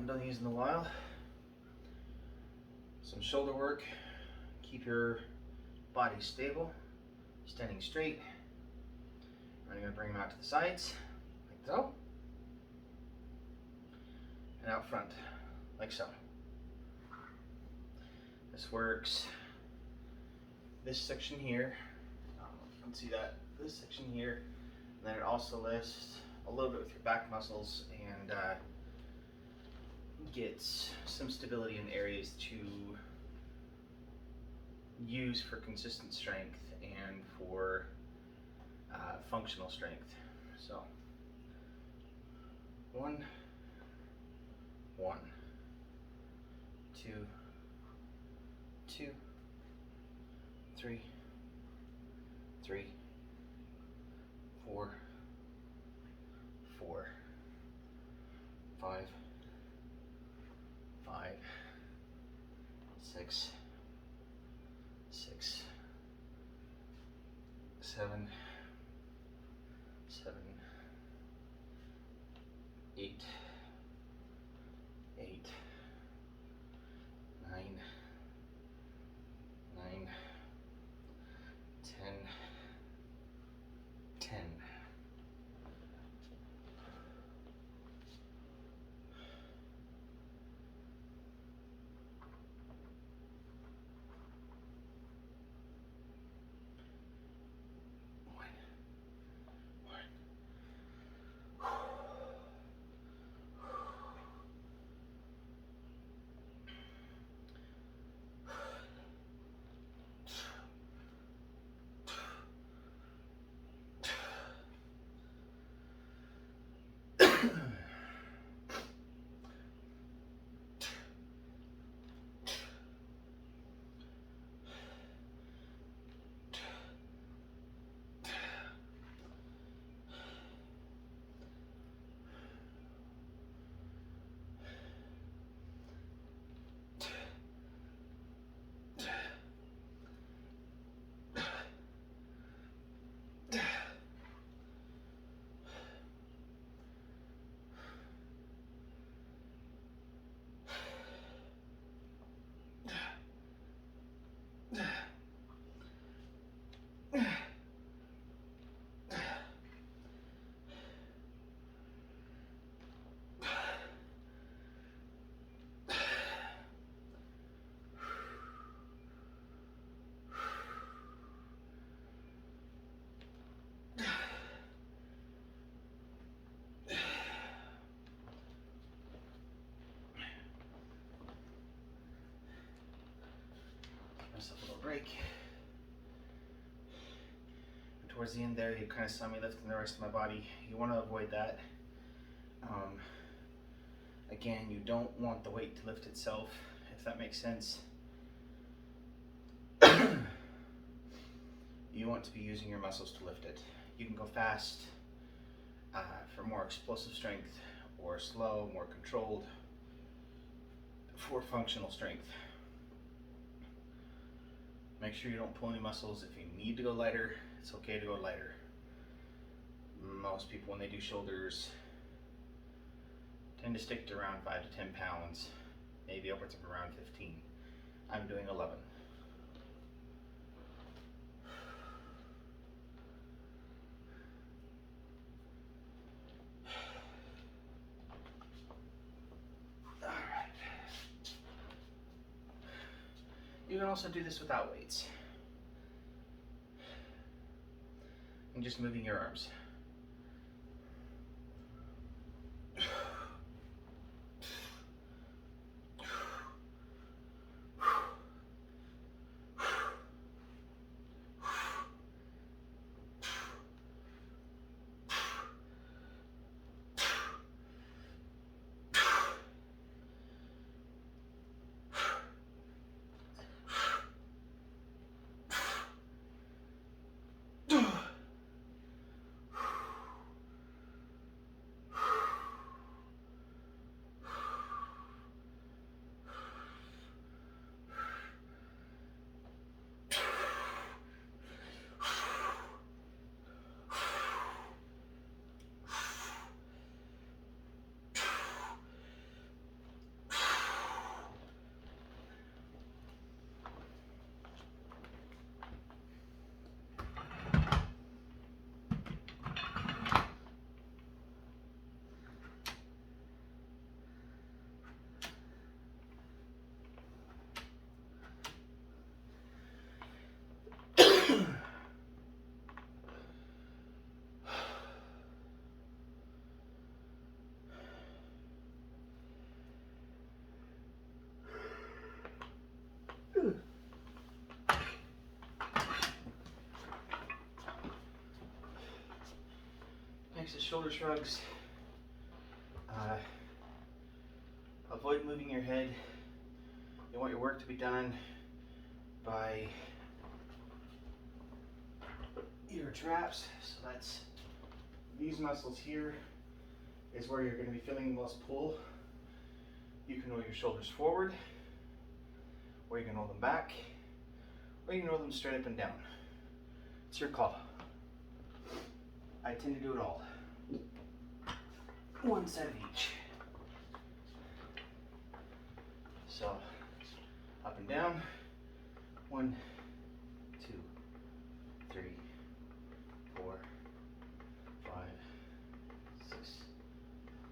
haven't done these in a while. Some shoulder work. Keep your body stable, standing straight. I'm going to bring them out to the sides, like so, and out front, like so. This works this section here, I don't know if you can see that, this section here, and then it also lifts a little bit with your back muscles and gets some stability in areas to use for consistent strength and for functional strength. So 1, 1, 2, 2, 3, 3, 4, 4, 5, 5, 6, 6, 7, 7, 8, 8, 9, 9, 10, 10. Myself a little break. And towards the end there, you kind of saw me lifting the rest of my body. You want to avoid that. Again, you don't want the weight to lift itself, if that makes sense. You want to be using your muscles to lift it. You can go fast for more explosive strength, or slow, more controlled for functional strength. Make sure you don't pull any muscles. If you need to go lighter, it's okay to go lighter. Most people, when they do shoulders, tend to stick to around 5 to 10 pounds, maybe upwards of around 15. I'm doing 11. All right. You can also do this without weights. And just moving your arms. shoulder shrugs. Avoid moving your head. You want your work to be done by your traps. So that's these muscles here is where you're going to be feeling the most pull. You can roll your shoulders forward, or you can roll them back, or you can roll them straight up and down. It's your call. I tend to do it all. One side of each. So, up and down. 1, 2, 3, 4, 5, 6,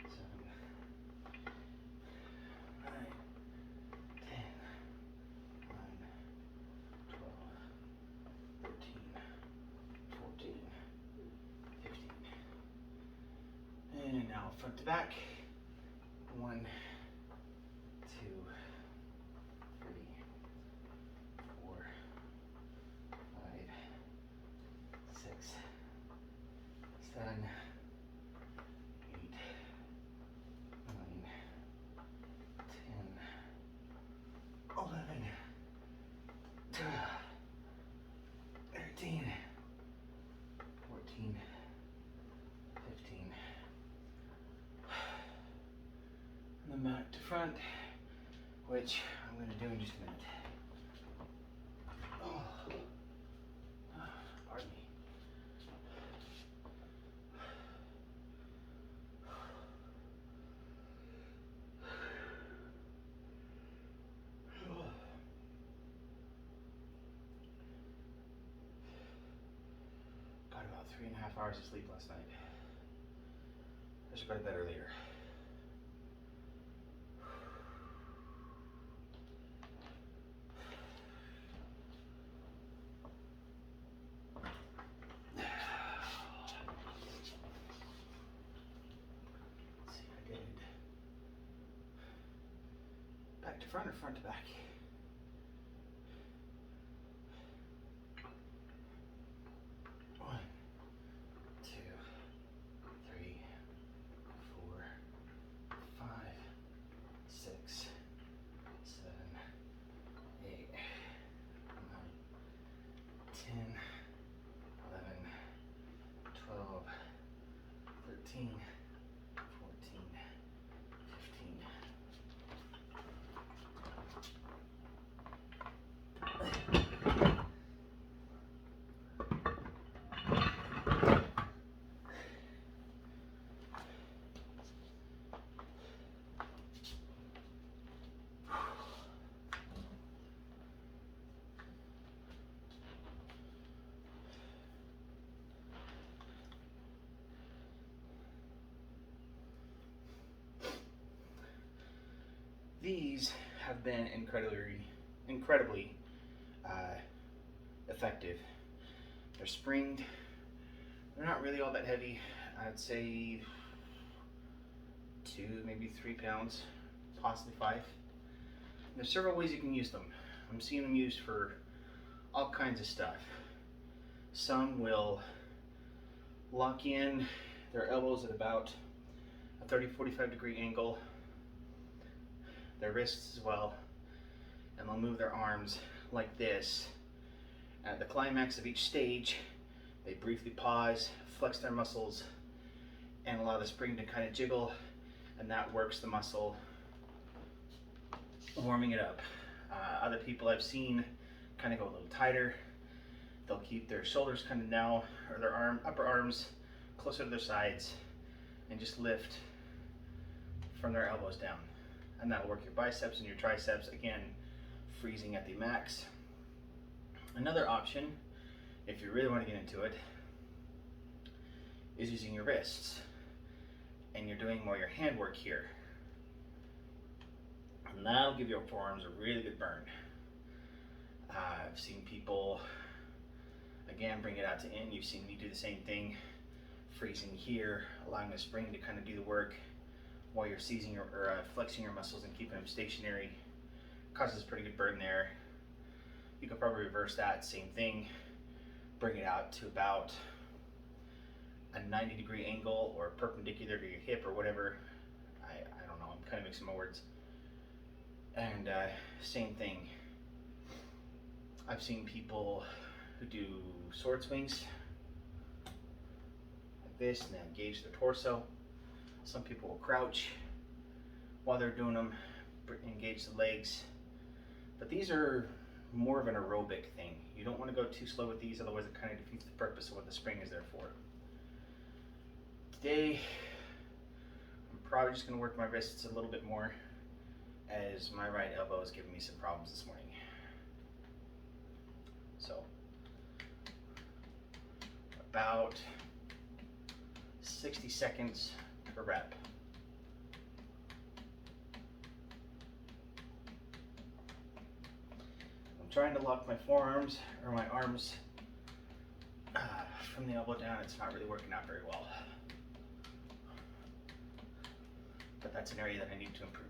7, 9, 10, 11, 12, 13, 14, 15. And now front to back. 1, 2, 3, 4, 5, 6, 7, 8, 9, 10, 11, 12, 13, 14, 15. And then back to front, which I'm going to do in just a minute. Oh. Pardon me. Got about 3.5 hours of sleep last night. I should go to bed earlier. Let's see, I did back to front or front to back? One, 2, 3, 4, 5, 6, 7, 8, 9, 10, 11, 12, 13, 14, 15. These have been incredibly effective. They're springed. They're not really all that heavy. I'd say 2, maybe 3 pounds, possibly 5. There's several ways you can use them. I'm seeing them used for all kinds of stuff. Some will lock in their elbows at about a 30-45 degree angle, their wrists as well, and they'll move their arms like this. At the climax of each stage, they briefly pause, flex their muscles, and allow the spring to kind of jiggle, and that works the muscle, warming it up. Other people I've seen kind of go a little tighter. They'll keep their shoulders kind of now, or their upper arms closer to their sides, and just lift from their elbows down. And that'll work your biceps and your triceps, again, freezing at the max. Another option, if you really want to get into it, is using your wrists. And you're doing more your hand work here. And that'll give your forearms a really good burn. I've seen people, again, bring it out to in. You've seen me do the same thing, freezing here, allowing the spring to kind of do the work while you're seizing or flexing your muscles and keeping them stationary. Causes pretty good burn there. You could probably reverse that, same thing. Bring it out to about a 90-degree angle or perpendicular to your hip or whatever. I don't know, I'm kind of mixing my words. And same thing. I've seen people who do sword swings like this and then engage their torso. Some people will crouch while they're doing them, engage the legs. But these are more of an aerobic thing. You don't want to go too slow with these, otherwise it kind of defeats the purpose of what the spring is there for. Today, I'm probably just going to work my wrists a little bit more, as my right elbow is giving me some problems this morning. So, about 60 seconds per rep. I'm trying to lock my forearms, or my arms, from the elbow down. It's not really working out very well. But that's an area that I need to improve.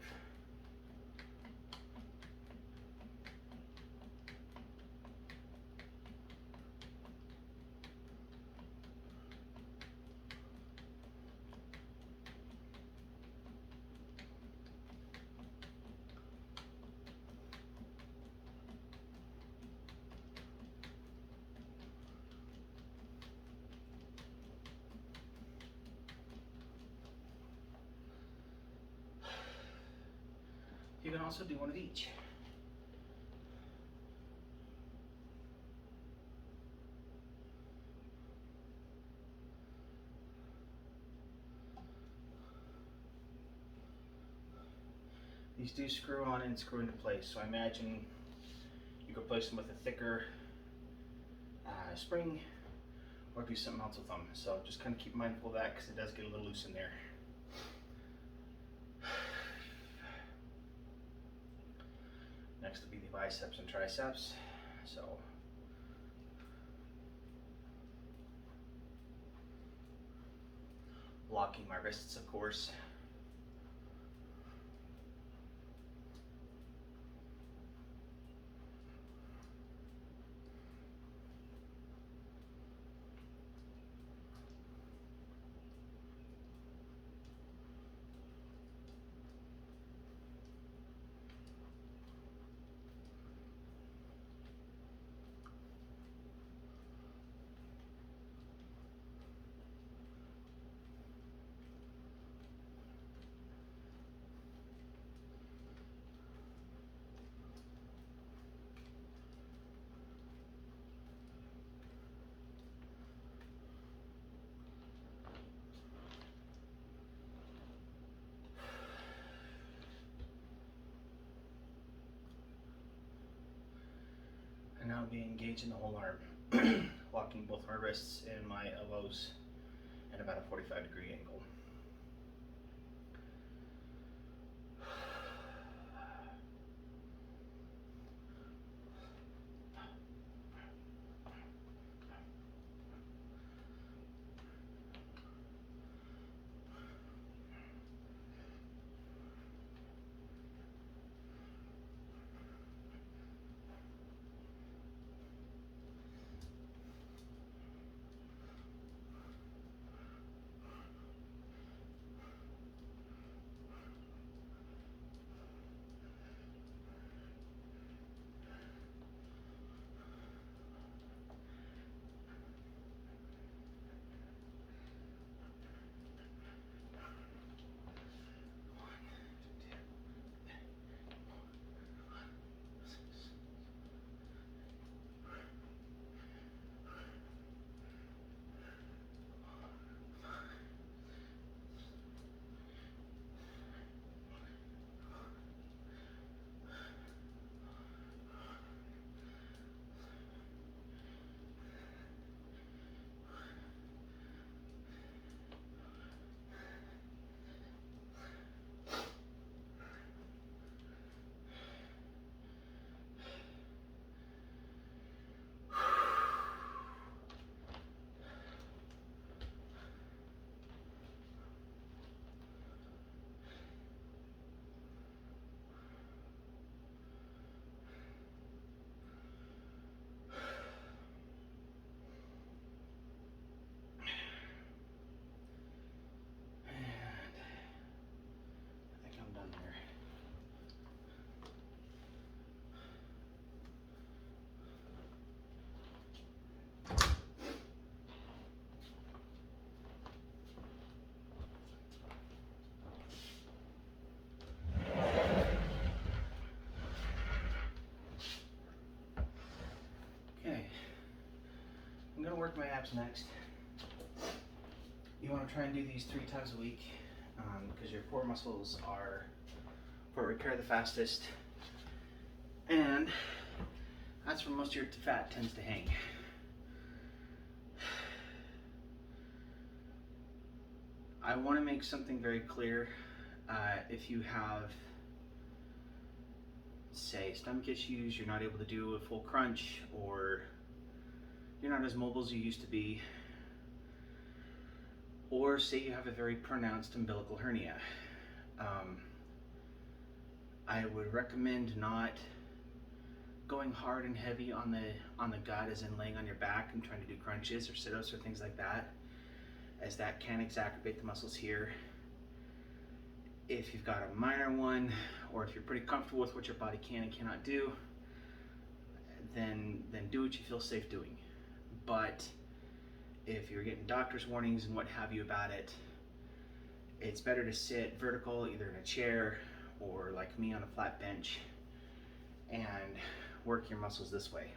You can also do one of each. These do screw on and screw into place, so I imagine you could place them with a thicker spring or do something else with them. So just kind of keep mindful of that because it does get a little loose in there. Next will be the biceps and triceps. So locking my wrists, of course. And now I'll be engaging the whole arm, locking both my wrists and my elbows at about a 45-degree angle. work my abs next. You want to try and do these 3 times a week because your core muscles are for repair the fastest, and that's where most of your fat tends to hang. I want to make something very clear. If you have, say, stomach issues, you're not able to do a full crunch, or you're not as mobile as you used to be, or say you have a very pronounced umbilical hernia, I would recommend not going hard and heavy on the gut, as in laying on your back and trying to do crunches or sit-ups or things like that, as that can exacerbate the muscles here. If you've got a minor one, or if you're pretty comfortable with what your body can and cannot do, then do what you feel safe doing. But if you're getting doctor's warnings and what have you about it, it's better to sit vertical, either in a chair or like me on a flat bench, and work your muscles this way.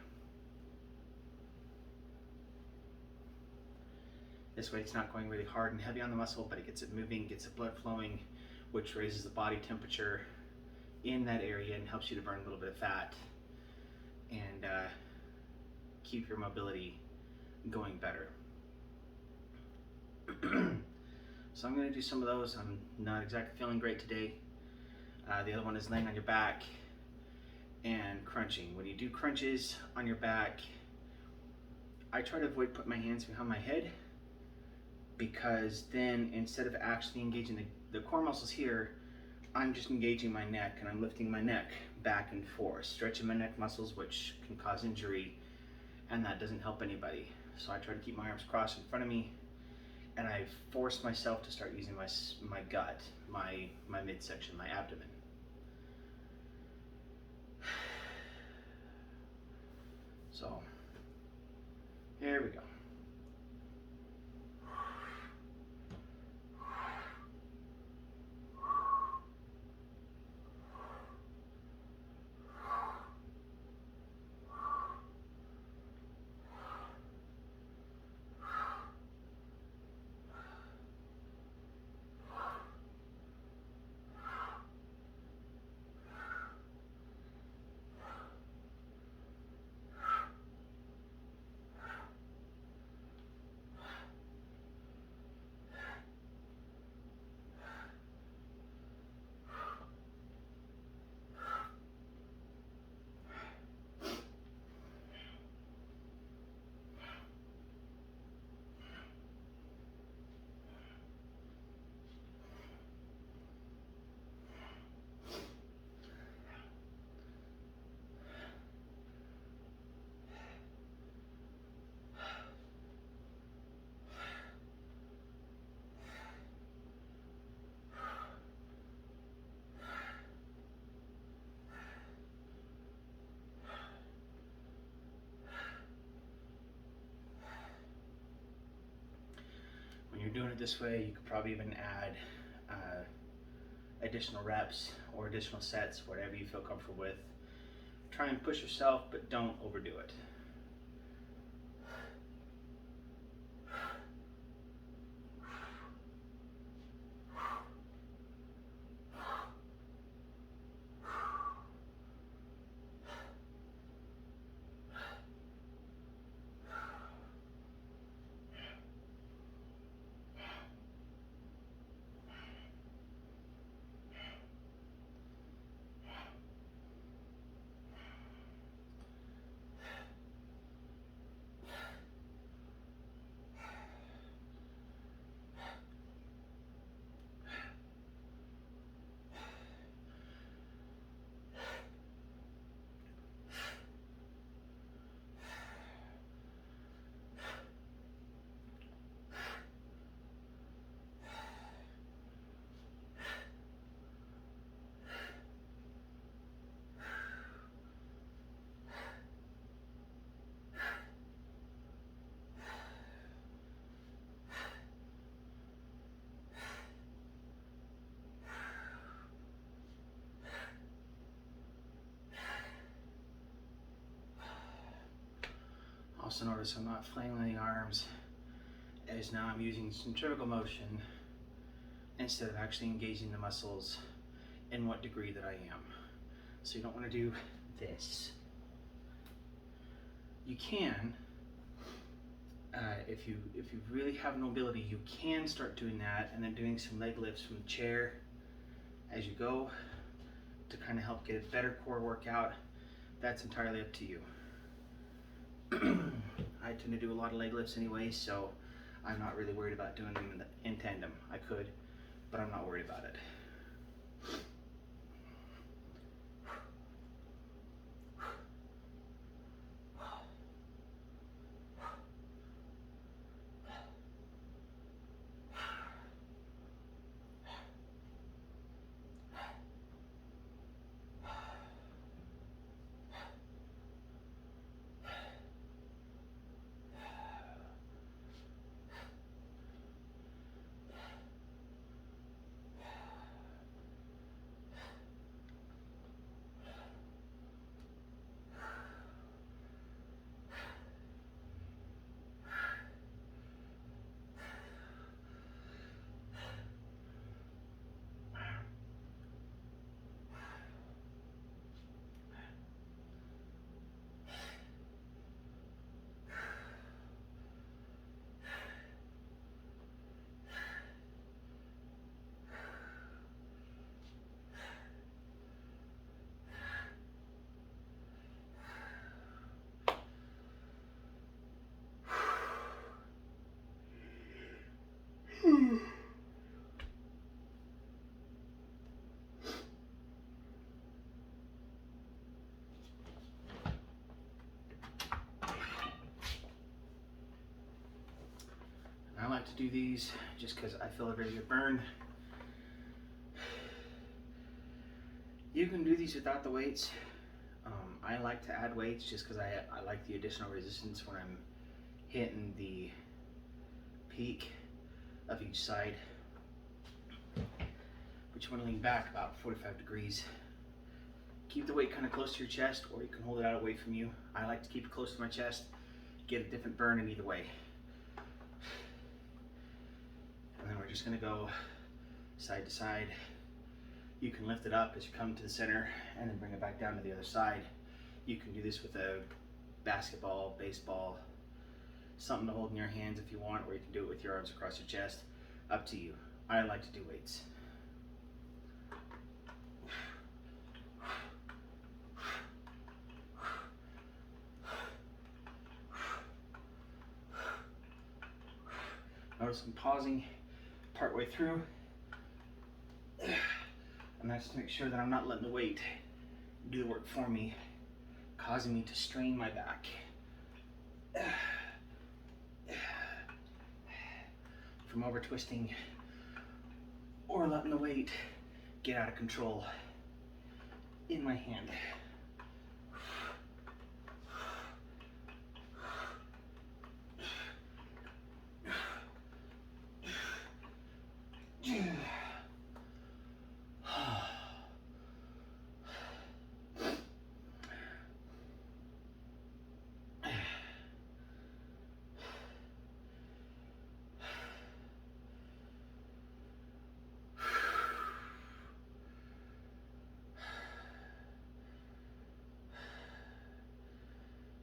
This way it's not going really hard and heavy on the muscle, but it gets it moving, gets the blood flowing, which raises the body temperature in that area and helps you to burn a little bit of fat and keep your mobility going better. So I'm going to do some of those. I'm not exactly feeling great today. The other one is laying on your back and crunching. When you do crunches on your back, I try to avoid putting my hands behind my head, because then instead of actually engaging the core muscles here, I'm just engaging my neck, and I'm lifting my neck back and forth, stretching my neck muscles, which can cause injury, and that doesn't help anybody. So I try to keep my arms crossed in front of me, and I force myself to start using my gut, my midsection, my abdomen. So here we go. When you're doing it this way, you could probably even add additional reps or additional sets, whatever you feel comfortable with. Try and push yourself, but don't overdo it. Also notice I'm not flailing the arms, as now I'm using centrifugal motion instead of actually engaging the muscles in what degree that I am. So you don't want to do this. You can, if you really have no ability, you can start doing that and then doing some leg lifts from the chair as you go to kind of help get a better core workout. That's entirely up to you. I tend to do a lot of leg lifts anyway, so I'm not really worried about doing them in tandem. I could, but I'm not worried about it. I like to do these just because I feel a very good burn. You can do these without the weights. I like to add weights just because I like the additional resistance when I'm hitting the peak of each side. But you want to lean back about 45 degrees. Keep the weight kind of close to your chest, or you can hold it out away from you. I like to keep it close to my chest, get a different burn in either way. And then we're just going to go side to side. You can lift it up as you come to the center and then bring it back down to the other side. You can do this with a basketball, baseball, something to hold in your hands if you want, or you can do it with your arms across your chest. Up to you. I like to do weights. Notice I'm pausing partway through, and that's to make sure that I'm not letting the weight do the work for me, causing me to strain my back. From over twisting or letting the weight get out of control in my hand.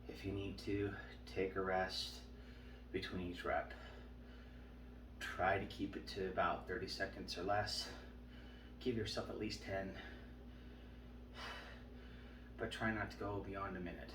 If you need to, take a rest between each rep. Try to keep it to about 30 seconds or less. Give yourself at least 10, but try not to go beyond a minute.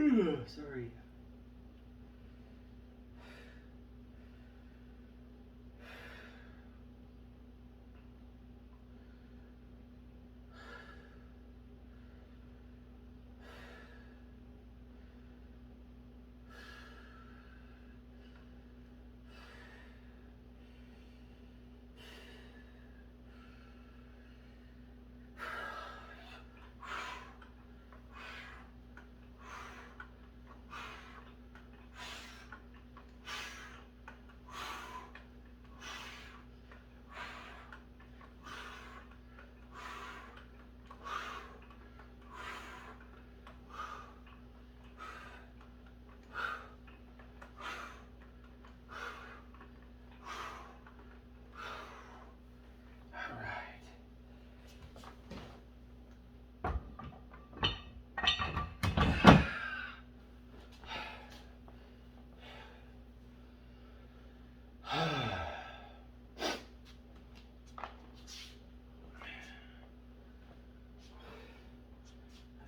Sorry.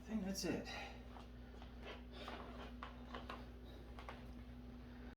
I think that's it.